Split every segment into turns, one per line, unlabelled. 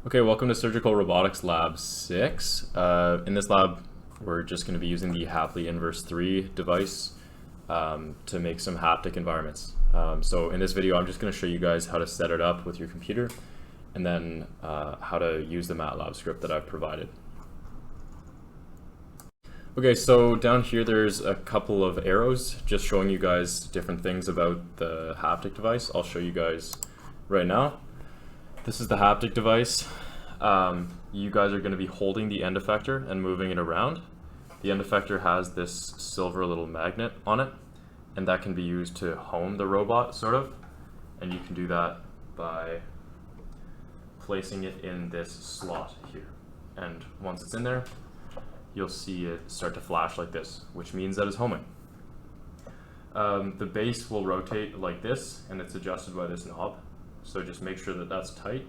Okay, welcome to Surgical Robotics Lab 6. In this lab, we're just going to be using the Hapley Inverse 3 device to make some haptic environments. So in this video, I'm just going to show you guys how to set it up with your computer and then how to use the MATLAB script that I've provided. Okay, so down here there's a couple of arrows just showing you guys different things about the haptic device. I'll show you guys right now. This is the haptic device. You guys are going to be holding the end effector and moving it around. The end effector has this silver little magnet on it, and that can be used to home the robot, sort of. And you can do that by placing it in this slot here. And once it's in there, you'll see it start to flash like this, which means that it's homing. The base will rotate like this, and it's adjusted by this knob. So just make sure that that's tight.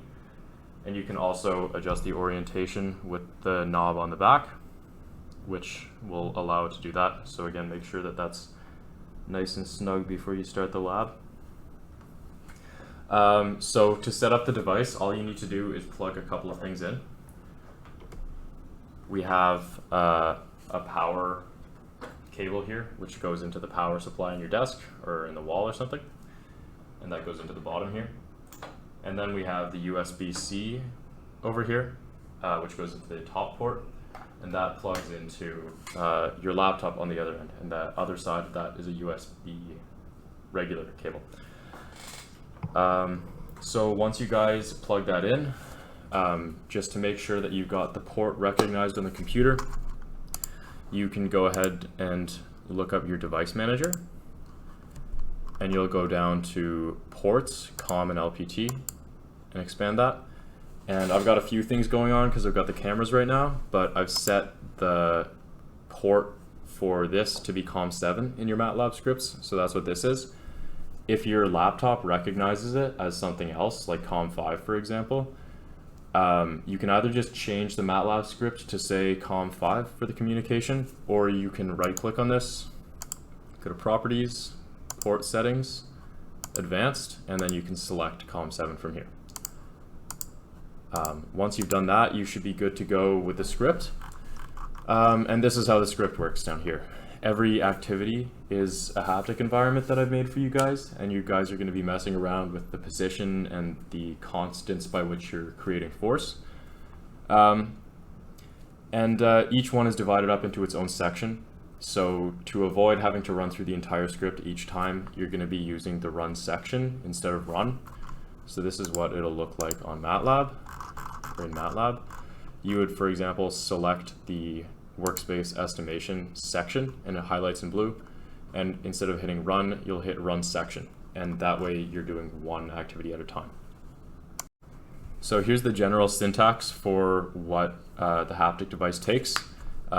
And you can also adjust the orientation with the knob on the back, which will allow it to do that. So again, make sure that that's nice and snug before you start the lab. So to set up the device, all you need to do is plug a couple of things in. We have a power cable here, which goes into the power supply on your desk or in the wall or something. And that goes into the bottom here. And then we have the USB-C over here, which goes into the top port, and that plugs into your laptop on the other end. And the other side of that is a USB regular cable. So once you guys plug that in, just to make sure that you've got the port recognized on the computer, you can go ahead and look up your device manager. And you'll go down to ports, COM and LPT, and expand that. And I've got a few things going on because I've got the cameras right now, but I've set the port for this to be COM7 in your MATLAB scripts, so that's what this is. If your laptop recognizes it as something else, like COM5 for example, you can either just change the MATLAB script to say COM5 for the communication, or you can right-click on this, go to Properties, Port Settings, Advanced, and then you can select COM7 from here. Once you've done that, you should be good to go with the script. And this is how the script works down here. Every activity is a haptic environment that I've made for you guys, and you guys are going to be messing around with the position and the constants by which you're creating force. Each one is divided up into its own section. So to avoid having to run through the entire script each time, you're going to be using the run section instead of run. So this is what it'll look like on MATLAB, or in MATLAB. You would, for example, select the workspace estimation section, and it highlights in blue. And instead of hitting run, you'll hit run section. And that way you're doing one activity at a time. So here's the general syntax for what the haptic device takes.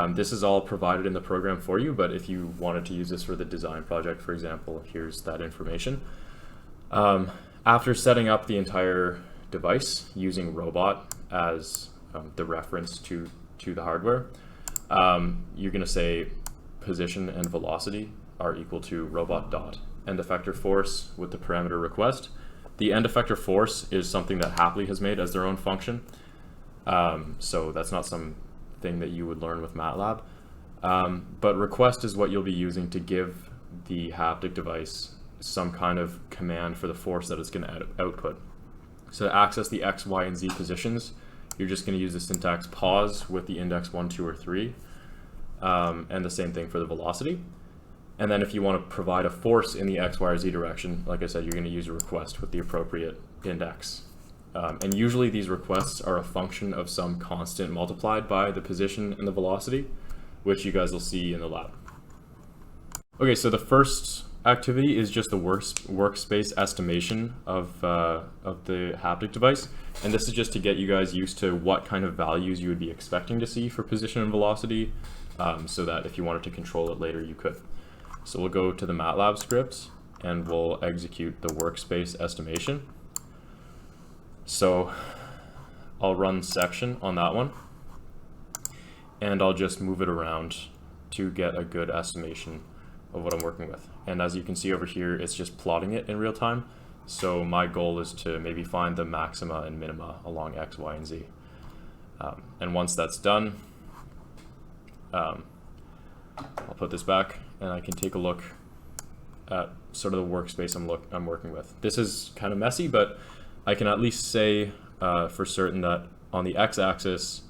This is all provided in the program for you, but if you wanted to use this for the design project, for example, here's that information. After setting up the entire device using robot as the reference to the hardware, you're going to say position and velocity are equal to robot dot end effector force with the parameter request. The end effector force is something that Hapley has made as their own function, so that's not some thing that you would learn with MATLAB. But request is what you'll be using to give the haptic device some kind of command for the force that it's going to output. So to access the X, Y, and Z positions, you're just going to use the syntax pause with the index 1, 2, or 3, and the same thing for the velocity. And then if you want to provide a force in the X, Y, or Z direction, like I said, you're going to use a request with the appropriate index. And usually these requests are a function of some constant multiplied by the position and the velocity, which you guys will see in the lab. Okay, so the first activity is just the workspace estimation of the haptic device. And this is just to get you guys used to what kind of values you would be expecting to see for position and velocity, so that if you wanted to control it later, you could. So we'll go to the MATLAB script and we'll execute the workspace estimation. So I'll run section on that one, and I'll just move it around to get a good estimation of what I'm working with. And as you can see over here, it's just plotting it in real time. So my goal is to maybe find the maxima and minima along X, Y, and Z. And once that's done, I'll put this back and I can take a look at sort of the workspace I'm working with. This is kind of messy, but I can at least say for certain that on the x-axis,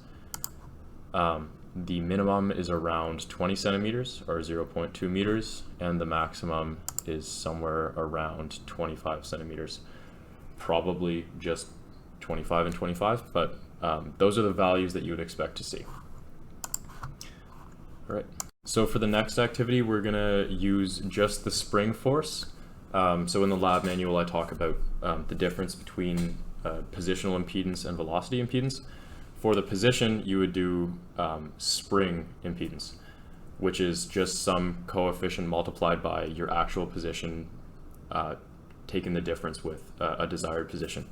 the minimum is around 20 centimeters or 0.2 meters, and the maximum is somewhere around 25 centimeters. Probably just 25 and 25, but those are the values that you would expect to see. All right. So for the next activity, we're gonna use just the spring force. So in the lab manual, I talk about the difference between positional impedance and velocity impedance. For the position, you would do spring impedance, which is just some coefficient multiplied by your actual position, taking the difference with a desired position.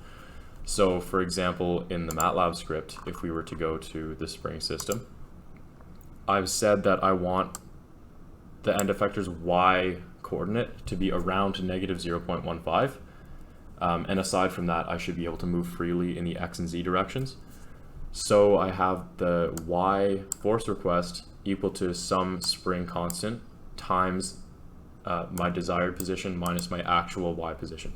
So for example, in the MATLAB script, if we were to go to the spring system, I've said that I want the end effector's y coordinate to be around negative 0.15. And aside from that, I should be able to move freely in the x and z directions. So I have the y force request equal to some spring constant times my desired position minus my actual y position.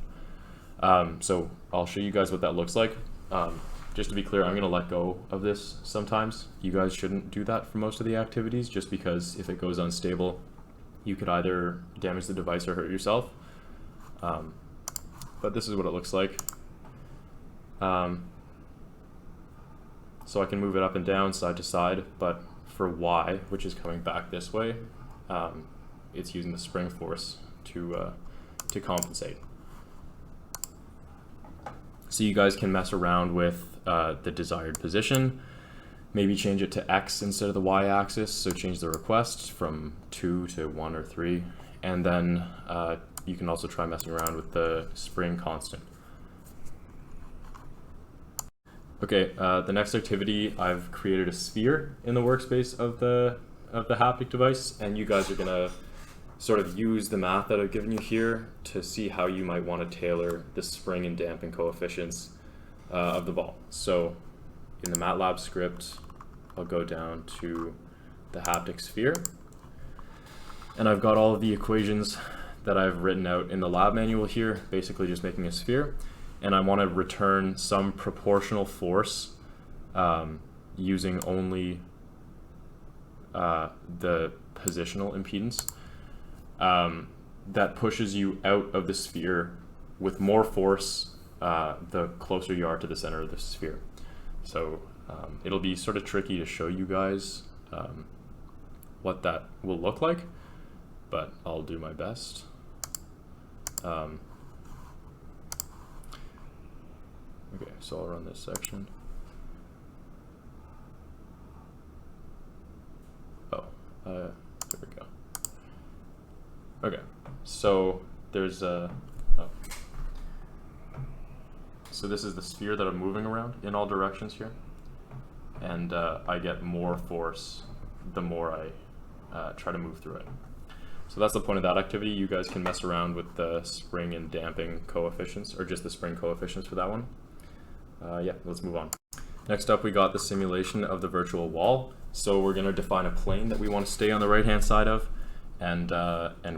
So I'll show you guys what that looks like. Just to be clear, I'm going to let go of this sometimes. You guys shouldn't do that for most of the activities, just because if it goes unstable, you could either damage the device or hurt yourself. But this is what it looks like. So I can move it up and down, side to side, but for y, which is coming back this way, it's using the spring force to compensate. So you guys can mess around with the desired position, maybe change it to x instead of the y-axis, so change the request from 2 to 1 or 3, and then you can also try messing around with the spring constant. Okay, the next activity, I've created a sphere in the workspace of the haptic device, and you guys are gonna sort of use the math that I've given you here to see how you might want to tailor the spring and damping coefficients of the ball. So in the MATLAB script, I'll go down to the haptic sphere, and I've got all of the equations that I've written out in the lab manual here, basically just making a sphere, and I want to return some proportional force using only the positional impedance that pushes you out of the sphere with more force the closer you are to the center of the sphere. So it'll be sort of tricky to show you guys what that will look like, but I'll do my best. Okay, so I'll run this section. There we go. Okay, so there's a, so this is the sphere that I'm moving around in all directions here, and I get more force the more I try to move through it. So that's the point of that activity. You guys can mess around with the spring and damping coefficients, or just the spring coefficients for that one. Yeah, let's move on. Next up, we got the simulation of the virtual wall. So we're going to define a plane that we want to stay on the right-hand side of, and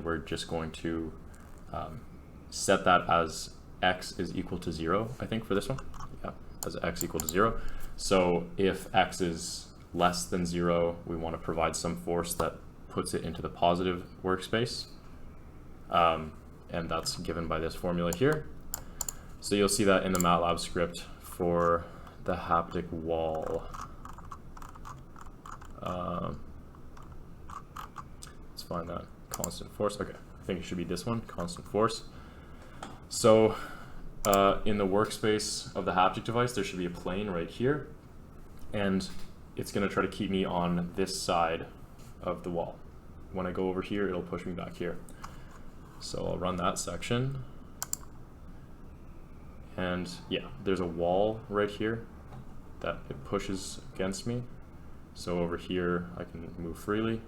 we're just going to set that as x is equal to 0, I think, for this one. Yeah, as x equal to 0. So if x is less than 0, we want to provide some force that puts it into the positive workspace, and that's given by this formula here. So you'll see that in the MATLAB script for the haptic wall. Let's find that constant force. Okay, I think it should be this one, constant force. So in the workspace of the haptic device, there should be a plane right here, and it's going to try to keep me on this side of the wall. When I go over here, it'll push me back here. So I'll run that section. And yeah, there's a wall right here that it pushes against me. So over here, I can move freely,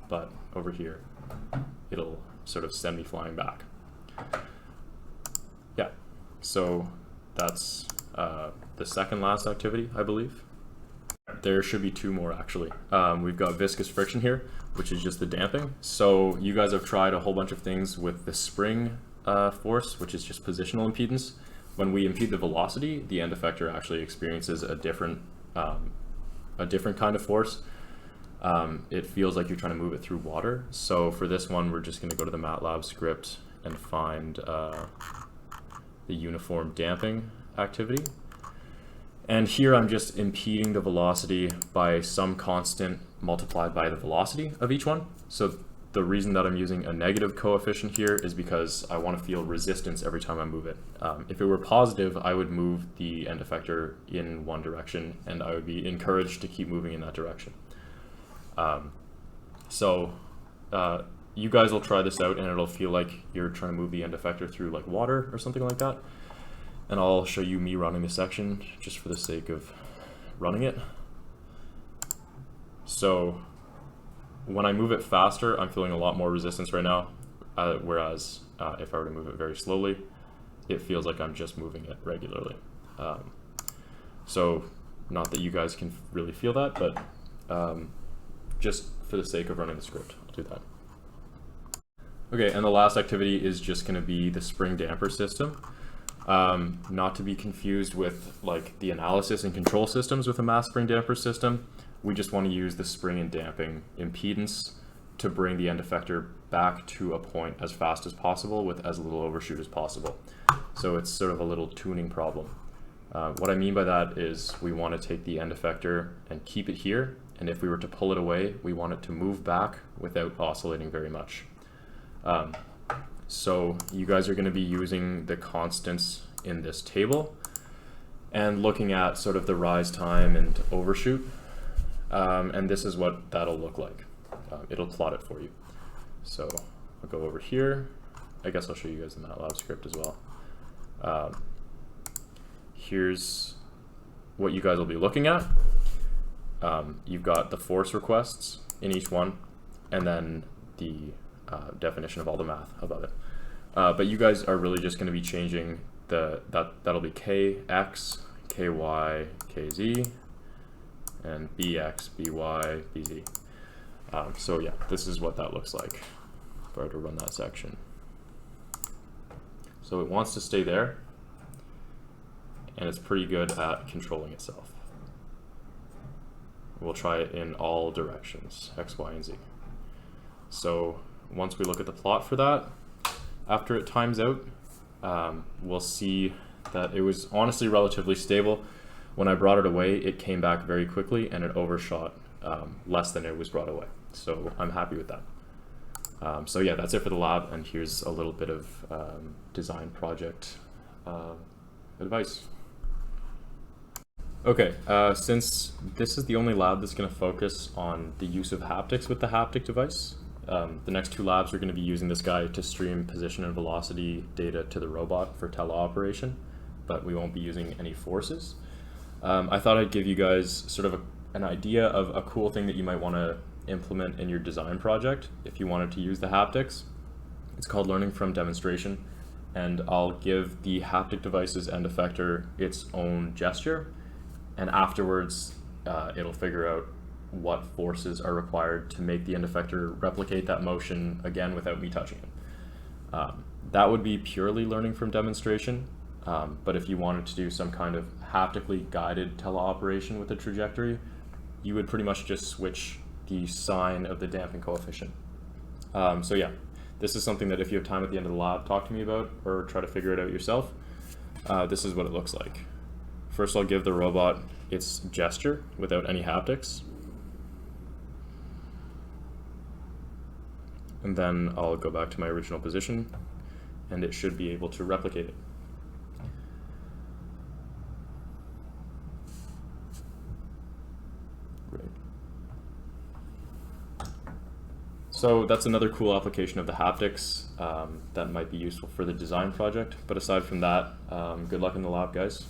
but over here, it'll sort of send me flying back. Yeah, So that's the second last activity, I believe. There should be two more actually. We've got viscous friction here, which is just the damping. So you guys have tried a whole bunch of things with the spring force, which is just positional impedance. When we impede the velocity, the end effector actually experiences a different kind of force. It feels like you're trying to move it through water. So for this one, we're just going to go to the MATLAB script and find the uniform damping activity. And here I'm just impeding the velocity by some constant multiplied by the velocity of each one. So the reason that I'm using a negative coefficient here is because I want to feel resistance every time I move it. If it were positive, I would move the end effector in one direction and I would be encouraged to keep moving in that direction. You guys will try this out and it'll feel like you're trying to move the end effector through like water or something like that. And I'll show you me running the section just for the sake of running it. So when I move it faster, I'm feeling a lot more resistance right now, whereas if I were to move it very slowly, it feels like I'm just moving it regularly. So not that you guys can really feel that, but just for the sake of running the script, I'll do that. Okay, and the last activity is just going to be the spring damper system. Not to be confused with like the analysis and control systems with a mass spring damper system. We just want to use the spring and damping impedance to bring the end effector back to a point as fast as possible with as little overshoot as possible. So it's sort of a little tuning problem. What I mean by that is we want to take the end effector and keep it here, and if we were to pull it away, we want it to move back without oscillating very much. So you guys are going to be using the constants in this table and looking at sort of the rise time and overshoot. And this is what that'll look like. It'll plot it for you. So I'll go over here. I guess I'll show you guys the MATLAB script as well. Here's what you guys will be looking at. You've got the force requests in each one, and then the definition of all the math above it. But you guys are really just going to be changing that'll be kx, ky, kz, and bx, by, bz. So yeah, this is what that looks like if I were to run that section. So it wants to stay there, and it's pretty good at controlling itself. We'll try it in all directions, x, y, and z. So once we look at the plot for that, after it times out, we'll see that it was honestly relatively stable. When I brought it away, it came back very quickly and it overshot less than it was brought away. So I'm happy with that. So yeah, that's it for the lab, and here's a little bit of design project advice. Okay, since this is the only lab that's going to focus on the use of haptics with the haptic device, the next two labs are going to be using this guy to stream position and velocity data to the robot for teleoperation, but we won't be using any forces. I thought I'd give you guys sort of an idea of a cool thing that you might want to implement in your design project if you wanted to use the haptics. It's called learning from demonstration, and I'll give the haptic device's end effector its own gesture, and afterwards it'll figure out what forces are required to make the end effector replicate that motion again without me touching it. That would be purely learning from demonstration, but if you wanted to do some kind of haptically guided teleoperation with the trajectory, you would pretty much just switch the sign of the damping coefficient. So yeah, this is something that if you have time at the end of the lab, talk to me about or try to figure it out yourself. This is what it looks like. First, I'll give the robot its gesture without any haptics. And then I'll go back to my original position, and it should be able to replicate it. Great. So that's another cool application of the haptics that might be useful for the design project. But aside from that, good luck in the lab, guys.